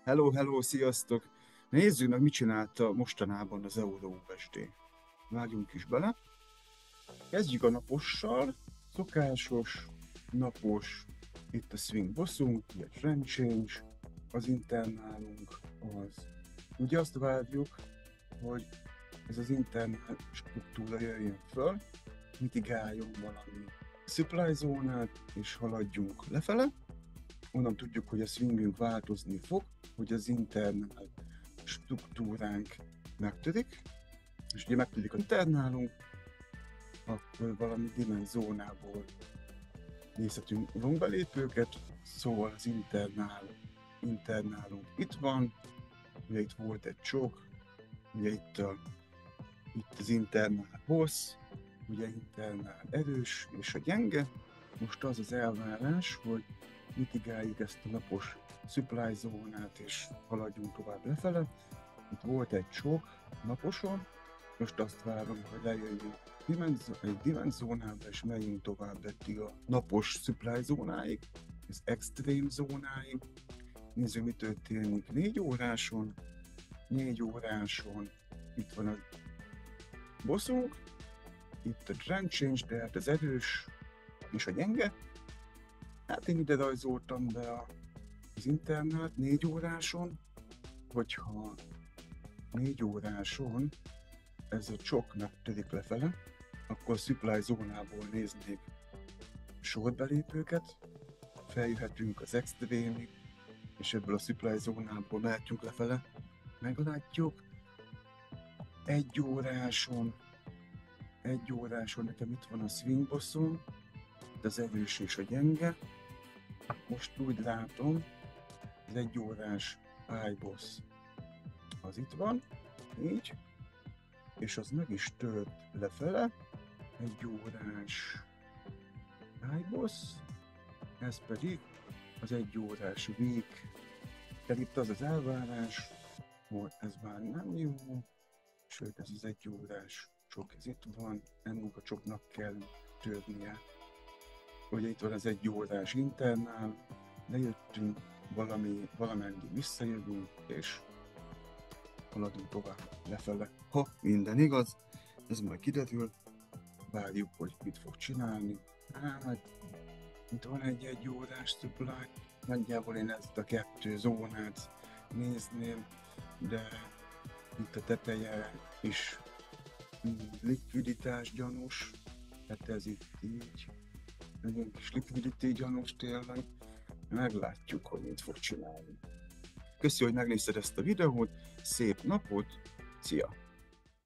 Hello, hello, sziasztok! Nézzük meg, mit csinálta mostanában az EuroUSD. Vágjunk is bele. Kezdjük a napossal. Szokásos, napos, itt a swing bosszunk, ugye trend change, az internálunk az. Ugye azt várjuk, hogy ez az internál struktúra jöjjön föl, mitigáljon valami supply zónát, és haladjunk lefele. Onnan tudjuk, hogy a swingünk változni fog, hogy az internál struktúránk megtörik, és ugye megtörik a internálunk, akkor valami dimenziónából nézhetünk longbelépőket, szóval az internálunk itt van, ugye itt volt egy csok, ugye itt az internál boss, ugye internál erős és a gyenge. Most az az elvárás, hogy mitigáljuk ezt a napos supply zónát és haladjunk tovább lefele. Itt volt egy csok naposon, most azt várom, hogy lejöjjünk egy dimenziónába és megyünk tovább eddig a napos supply zónáig, az extrém zónáig. Nézzük, mi történik 4 óráson. 4 óráson itt van a bosszunk, itt a trend change, tehát az erős és a gyenge. Hát én ide rajzoltam be az internát 4 óráson, hogyha 4 óráson ez a csok megtörik lefele, akkor supply zónából néznék sortbelépőket, feljöhetünk az extrémig, és ebből a supply zónából mehetünk lefele. Meglátjuk. 1 óráson nekem itt van a swing bosszom, az erős és a gyenge. Most úgy látom, az 1 órás iBoss az itt van, így, és az meg is tört lefele. 1 órás iBoss, ez pedig az 1 órás week. Tehát itt az az elvárás, hogy ez már nem jó, sőt ez az 1 órás csok, ez itt van, ennek a csoknak kell törnie. Ugye itt van az 1 órás internál, lejöttünk, valamennyi visszajövünk, és haladunk tovább lefele. Ha minden igaz, ez majd kiderül, várjuk, hogy mit fog csinálni. Hát, itt van egy 1 órás supply, nagyjából én ezt a 2 zónát nézném, de itt a teteje is likviditás gyanús, tehát ez itt így, nagyon kis likviditás gyanús tényleg, meglátjuk, hogy mit fog csinálni. Köszi, hogy megnézted ezt a videót, szép napot, szia!